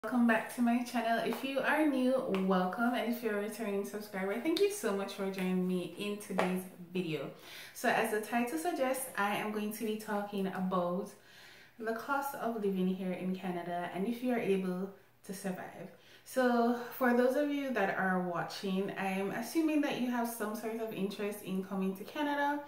Welcome back to my channel. If you are new, welcome, and if you're a returning subscriber, thank you so much for joining me in today's video. So as the title suggests, I am going to be talking about the cost of living here in Canada and if you are able to survive. So for those of you that are watching, I am assuming that you have some sort of interest in coming to Canada,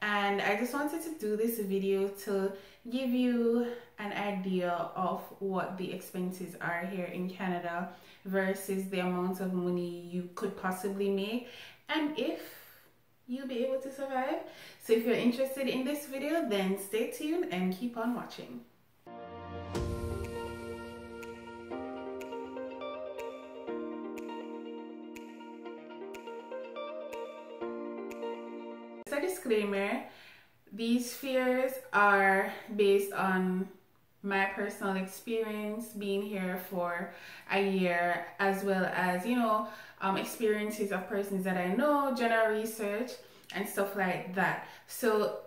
and I just wanted to do this video to give you an idea of what the expenses are here in Canada versus the amount of money you could possibly make and if you'll be able to survive. So if you're interested in this video, then stay tuned and keep on watching. As a disclaimer, these fears are based on my personal experience being here for a year, as well as experiences of persons that I know, general research and stuff like that. So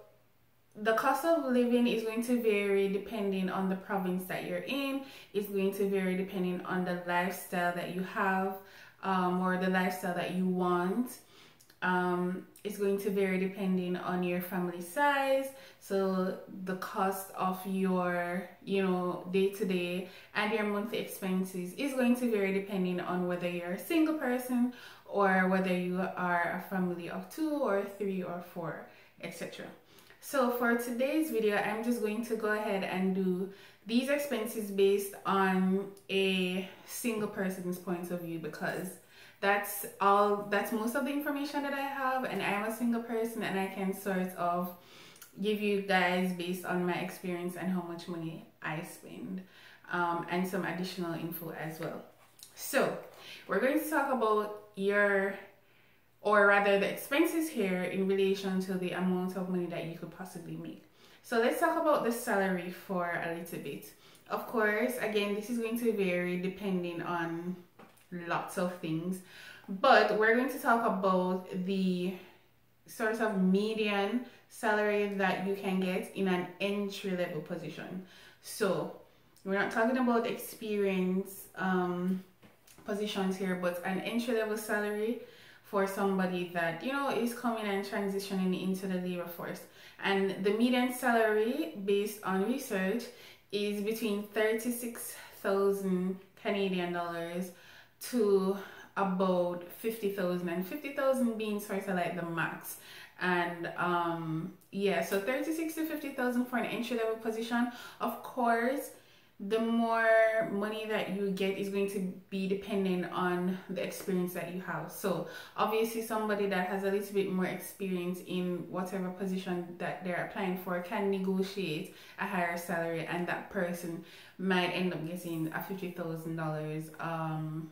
the cost of living is going to vary depending on the province that you're in. It's going to vary depending on the lifestyle that you have or the lifestyle that you want. It's going to vary depending on your family size. So the cost of your day-to-day and your monthly expenses is going to vary depending on whether you're a single person or whether you are a family of 2 or 3 or 4, etc. So for today's video, I'm just going to go ahead and do these expenses based on a single person's point of view, because that's most of the information that I have, and I'm a single person and I can sort of give you guys based on my experience and how much money I spend, and some additional info as well. So we're going to talk about the expenses here in relation to the amount of money that you could possibly make. So let's talk about the salary for a little bit. Of course, again, this is going to vary depending on lots of things, but we're going to talk about the sort of median salary that you can get in an entry-level position. So we're not talking about experience positions here, but an entry-level salary for somebody that is coming and transitioning into the labor force. And the median salary based on research is between 36,000 Canadian dollars to about 50,000, and 50,000 being sort of like the max. And yeah, so 36 to 50,000 for an entry-level position. Of course, the more money that you get is going to be dependent on the experience that you have. So obviously somebody that has a little bit more experience in whatever position that they're applying for can negotiate a higher salary, and that person might end up getting a $50,000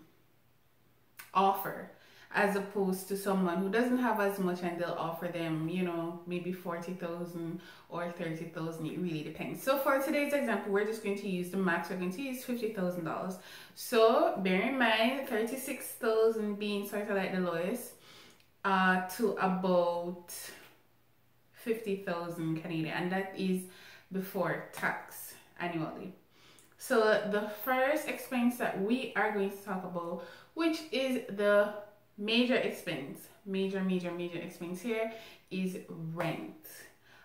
offer, as opposed to someone who doesn't have as much and they'll offer them maybe 40,000 or 30,000. It really depends. So for today's example, we're just going to use the max. We're going to use $50,000. So bear in mind 36,000 being sort of like the lowest to about 50,000 Canadian, and that is before tax annually. So the first expense that we are going to talk about, which is the major expense, major expense here, is rent.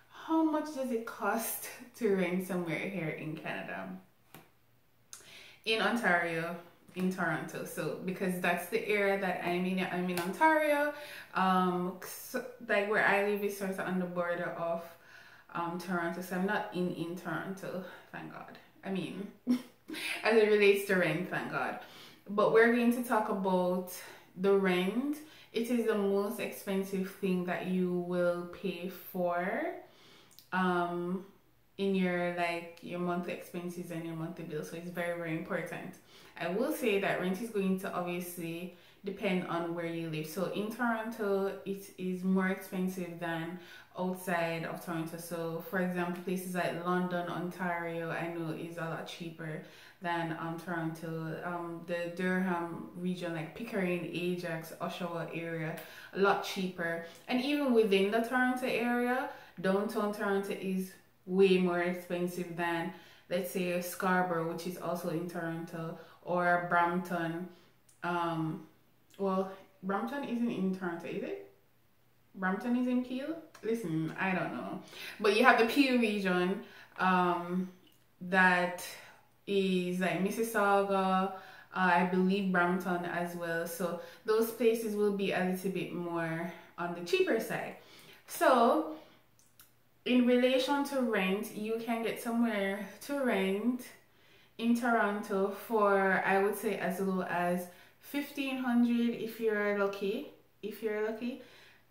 How much does it cost to rent somewhere here in Canada? In Ontario, in Toronto. So because that's the area that I'm in Ontario. So, like where I live is sort of on the border of Toronto. So I'm not in Toronto, thank God. I mean, as it relates to rent, thank God. But we're going to talk about the rent. It is the most expensive thing that you will pay for in your monthly expenses and your monthly bill. So it's very important. I will say that rent is going to obviously depend on where you live. So in Toronto, it is more expensive than outside of Toronto. So for example, places like London, Ontario, I know is a lot cheaper than Toronto. The Durham region, like Pickering, Ajax, Oshawa area, a lot cheaper. And even within the Toronto area, downtown Toronto is way more expensive than, let's say, Scarborough, which is also in Toronto, or Brampton. Well, Brampton isn't in Toronto, is it? Brampton is in Peel? Listen, I don't know. But you have the Peel region that is like Mississauga, I believe Brampton as well. So those places will be a little bit more on the cheaper side. So in relation to rent, you can get somewhere to rent in Toronto for, I would say, as low as 1,500 if you're lucky. If you're lucky,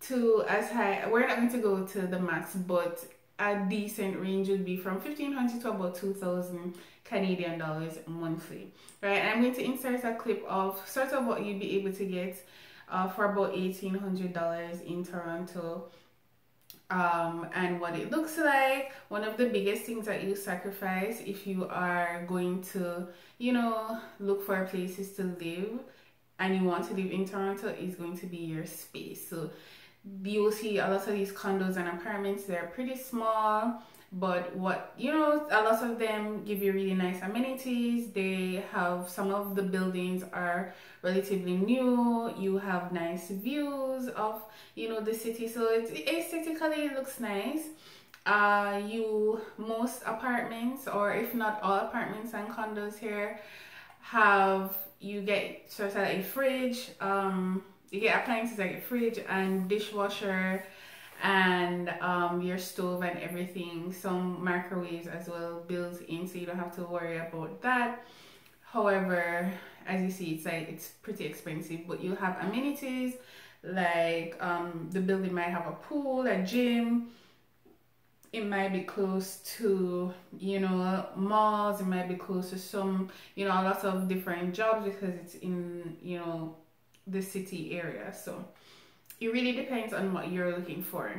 to as high. We're not going to go to the max, but a decent range would be from 1,500 to about 2,000 Canadian dollars monthly, right? And I'm going to insert a clip of sort of what you'd be able to get for about $1,800 in Toronto. And what it looks like. One of the biggest things that you sacrifice if you are going to, you know, look for places to live and you want to live in Toronto is going to be your space. So you will see a lot of these condos and apartments, they're pretty small, but what, you know, a lot of them give you really nice amenities. They have, some of the buildings are relatively new. You have nice views of, you know, the city, so it's aesthetically it looks nice. Most apartments, or if not all apartments and condos here, you get sort of like a fridge, you get appliances like a fridge and dishwasher and your stove and everything, some microwaves as well built in, so you don't have to worry about that. However, as you see, it's pretty expensive, but you have amenities like the building might have a pool, a gym. It might be close to, you know, malls. It might be close to some, you know, a lot of different jobs because it's in, you know, the city area. So it really depends on what you're looking for.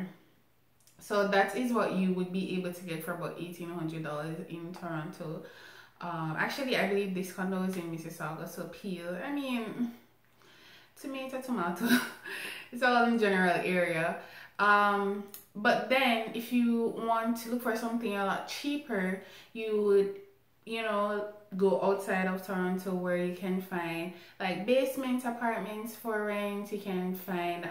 So that is what you would be able to get for about $1,800 in Toronto. Actually, I believe this condo is in Mississauga, so Peel. I mean, tomato. It's all in general area. But then if you want to look for something a lot cheaper, you would, you know, go outside of Toronto where you can find like basement apartments for rent. You can find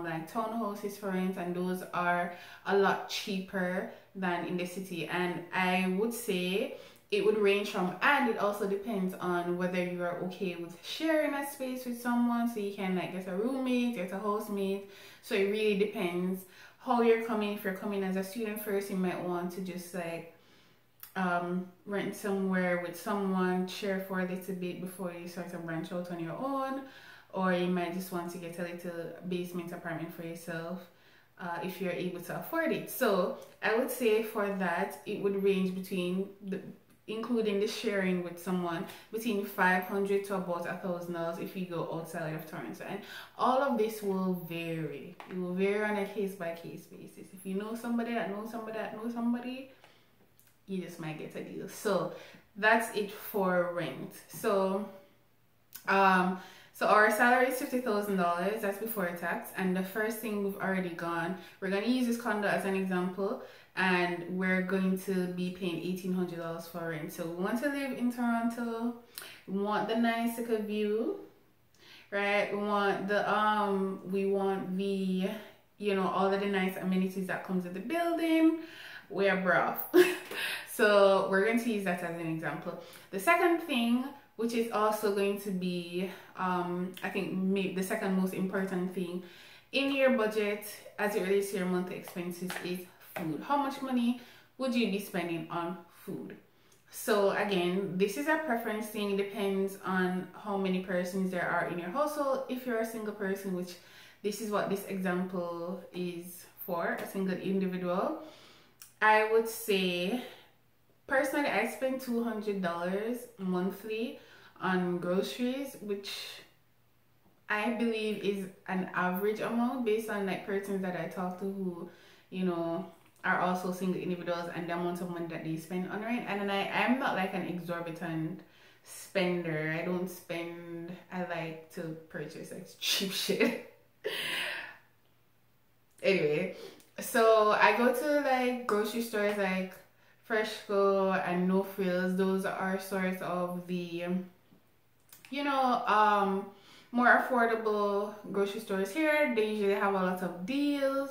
like townhouses for rent, and those are a lot cheaper than in the city. And I would say it would range from, and it also depends on whether you are okay with sharing a space with someone, so you can like get a roommate, get a housemate. So it really depends how you're coming. If you're coming as a student first, you might want to just like rent somewhere with someone, share for a little bit before you start to branch out on your own, or you might just want to get a little basement apartment for yourself if you're able to afford it. So I would say for that it would range between including the sharing with someone, between $500 to about $1,000 if you go outside of Toronto. And all of this will vary. It will vary on a case-by-case basis. If you know somebody that knows somebody that knows somebody, you just might get a deal. So that's it for rent. So our salary is $50,000. That's before tax. And the first thing we've already gone, we're going to use this condo as an example, and we're going to be paying $1,800 for rent. So we want to live in Toronto. We want the nice little view, right? We want the you know, all of the nice amenities that comes with the building. We're broke. So we're going to use that as an example. The second thing, which is also going to be I think maybe the second most important thing in your budget as it relates to your monthly expenses, is food. How much money would you be spending on food? So again, this is a preference thing. It depends on how many persons there are in your household. If you're a single person, which this is what this example is for, a single individual, I would say personally I spend $200 monthly on groceries, which I believe is an average amount based on like persons that I talk to who, you know, are also single individuals, and the amount of money that they spend on rent. And then I'm not like an exorbitant spender. I don't spend, I like to purchase like cheap shit. Anyway, so I go to like grocery stores like Freshco and No Frills. Those are sort of the you know, more affordable grocery stores here, they usually have a lot of deals.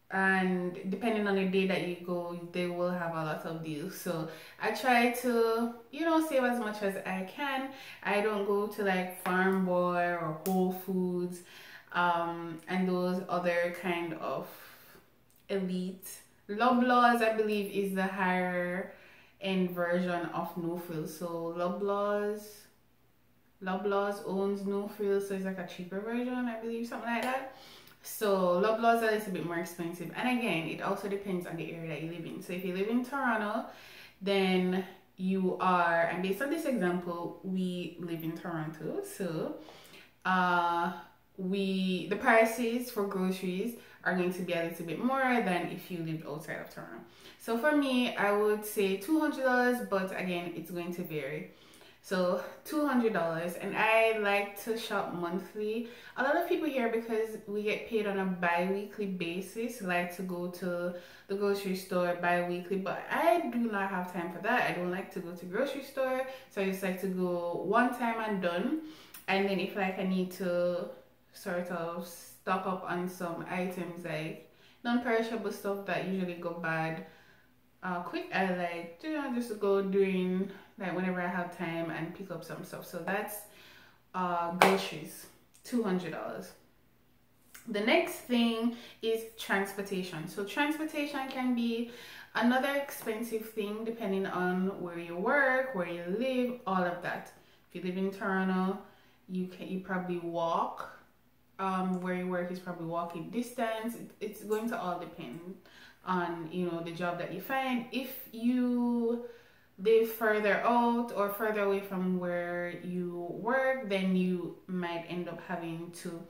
And depending on the day that you go, they will have a lot of deals. So I try to, you know, save as much as I can. I don't go to like Farm Boy or Whole Foods, and those other kind of elite. Loblaws, I believe, is the higher end version of No Frills. So Loblaws owns No Frills, so it's like a cheaper version, I believe, something like that. So Loblaws are a little bit more expensive, and again, it also depends on the area that you live in. So if you live in Toronto, then you are, and based on this example, we live in Toronto, so the prices for groceries are going to be a little bit more than if you lived outside of Toronto. So for me, I would say $200, but again, it's going to vary. So $200, and I like to shop monthly. A lot of people here, because we get paid on a bi-weekly basis, like to go to the grocery store bi-weekly, but I do not have time for that. I don't like to go to grocery store, so I just like to go one time and done. And then if like I need to sort of stock up on some items like non-perishable stuff that usually go bad quick, I like to, you know, just go during like whenever I have time and pick up some stuff. So that's groceries, $200. The next thing is transportation. So transportation can be another expensive thing depending on where you work, where you live, all of that. If you live in Toronto, you probably walk. Where you work is probably walking distance. It's going to all depend on, you know, the job that you find. If you live further out or further away from where you work, then you might end up having to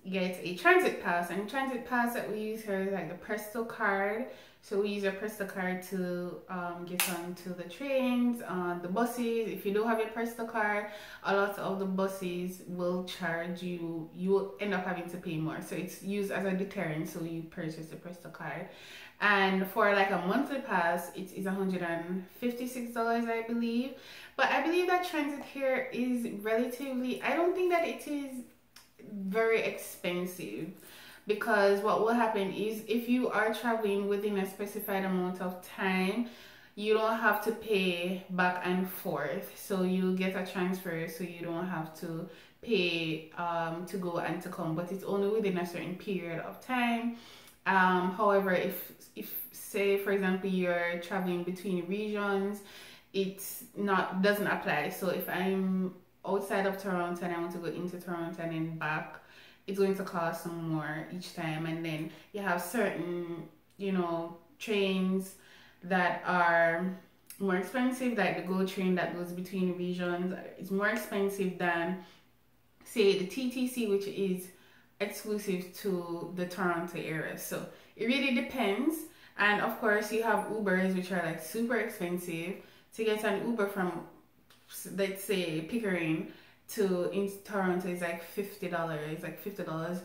get a transit pass. And transit pass that we use here is like the Presto card. So we use a Presto card to get onto the trains, the buses. If you don't have a Presto card, a lot of the buses will charge you. You will end up having to pay more. So it's used as a deterrent. So you purchase the Presto card. And for like a monthly pass, it is $156, I believe. But I believe that transit here is relatively, I don't think that it is very expensive, because what will happen is if you are traveling within a specified amount of time, you don't have to pay back and forth. So you get a transfer, so you don't have to pay to go and to come, but it's only within a certain period of time. However, if say for example you're traveling between regions, doesn't apply. So if I'm outside of Toronto and I want to go into Toronto and then back, it's going to cost some more each time. And then you have certain, you know, trains that are more expensive, like the GO train that goes between regions is more expensive than, say, the TTC, which is exclusive to the Toronto area. So it really depends. And of course you have Ubers, which are like super expensive. To get an Uber from, let's say, Pickering to in Toronto is like $50,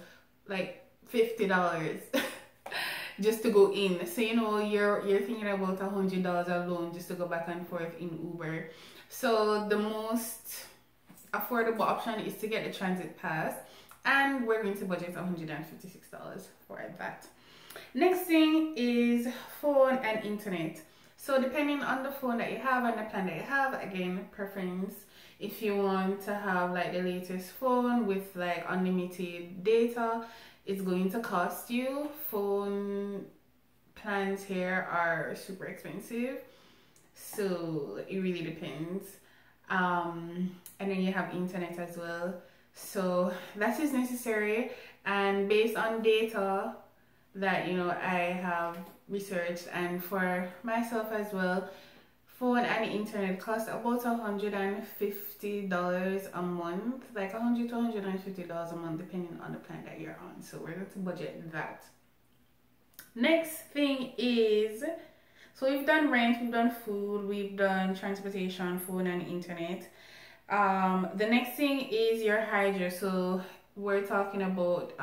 like $50 just to go in. So you know you're thinking about $100 alone just to go back and forth in Uber. So the most affordable option is to get the transit pass, and we're going to budget $156 for that. Next thing is phone and internet. So depending on the phone that you have and the plan that you have, again, preference. If you want to have like the latest phone with like unlimited data, it's going to cost you. Phone plans here are super expensive, so it really depends. And then you have internet as well, so that is necessary. And based on data that, you know, I have researched, and for myself as well, phone and internet cost about $150 a month, like $100 to $150 a month depending on the plan that you're on. So we're going to budget that. Next thing is, so we've done rent, we've done food, we've done transportation, phone and internet. The next thing is your hydro. So we're talking about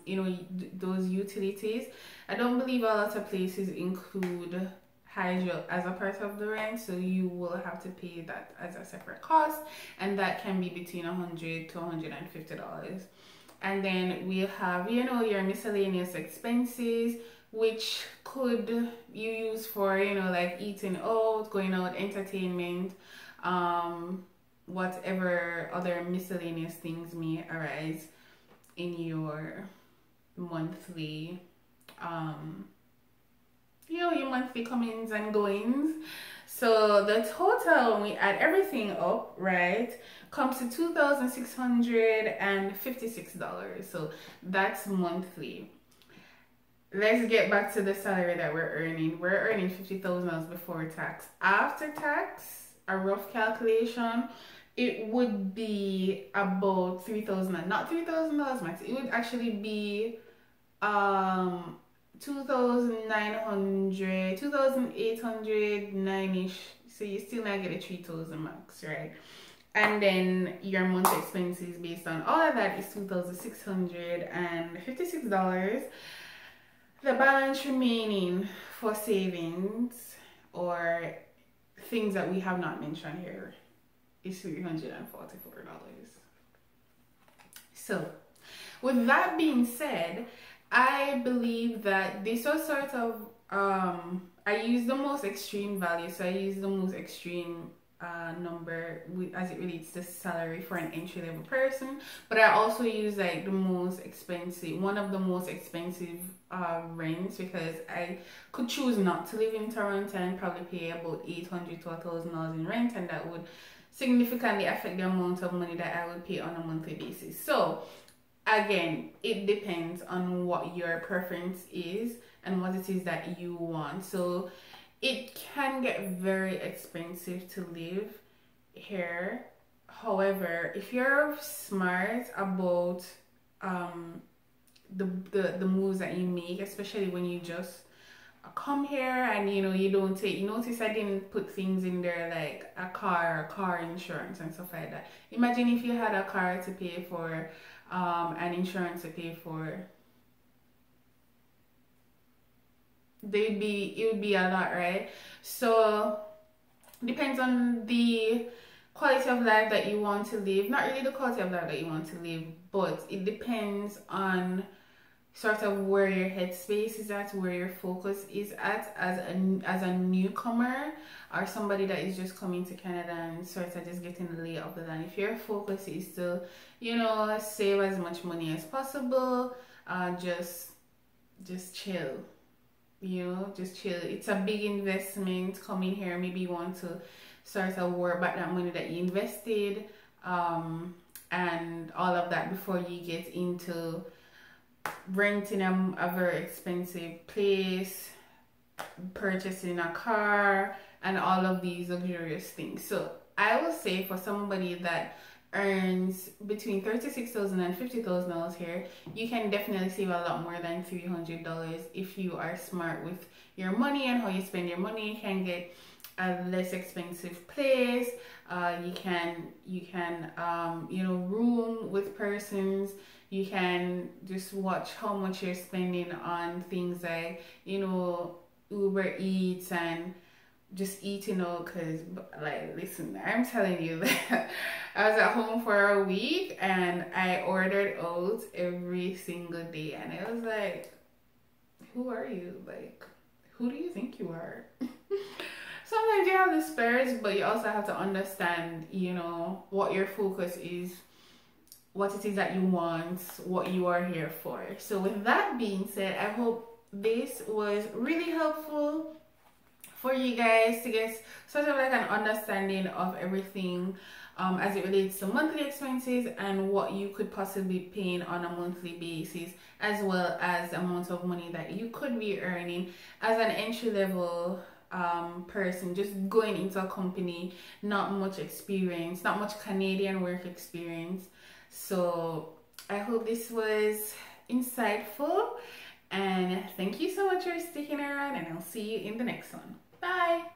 you know, those utilities. I don't believe a lot of places include hydro as a part of the rent, so you will have to pay that as a separate cost, and that can be between $100 to $150. And then we'll have, you know, your miscellaneous expenses, which could you use for, you know, like eating out, going out, entertainment, whatever other miscellaneous things may arise in your monthly, you know, your monthly comings and goings. So the total, when we add everything up, right, comes to $2,656. So that's monthly. Let's get back to the salary that we're earning. We're earning $50,000 before tax. After tax, a rough calculation, it would be about $3,000, not $3,000 max. It would actually be 2,900, 2,809-ish. So you still not get a 3,000 max, right? And then your monthly expenses based on all of that is $2,656. The balance remaining for savings or things that we have not mentioned here is $344. So with that being said, I believe that this was sort of, I used the most extreme value. So I used the most extreme number as it relates to salary for an entry-level person, but I also use like the most expensive, one of the most expensive rents, because I could choose not to live in Toronto and probably pay about $800 to $1,000 in rent, and that would significantly affect the amount of money that I would pay on a monthly basis. So again, it depends on what your preference is and what it is that you want. So it can get very expensive to live here. However, if you're smart about the moves that you make, especially when you just come here and you know you don't take, you notice I didn't put things in there like a car insurance and stuff like that. Imagine if you had a car to pay for, and insurance to pay for. It would be a lot, right? So depends on the quality of life that you want to live. Not really the quality of life that you want to live, but it depends on sort of where your headspace is at, where your focus is at as a newcomer or somebody that is just coming to Canada and sort of just getting the lay of the land. If your focus is to, you know, save as much money as possible, just chill. You know, just chill. It's a big investment coming here. Maybe you want to sort of work back that money that you invested, and all of that before you get into renting a very expensive place, purchasing a car, and all of these luxurious things. So I will say for somebody that earns between $36,000 and $50,000 here, you can definitely save a lot more than $300 if you are smart with your money and how you spend your money. You can get a less expensive place. You can you know, room with persons. You can just watch how much you're spending on things like, you know, Uber Eats and just eating out. Because like, listen, I'm telling you that I was at home for a week and I ordered out every single day, and I was like, who are you? Like, who do you think you are? Sometimes you have the spares, but you also have to understand, you know, what your focus is, what it is that you want, what you are here for. So with that being said, I hope this was really helpful for you guys to get sort of like an understanding of everything as it relates to monthly expenses and what you could possibly be paying on a monthly basis, as well as the amount of money that you could be earning as an entry-level person just going into a company, not much experience, not much Canadian work experience. So I hope this was insightful, and thank you so much for sticking around, and I'll see you in the next one. Bye.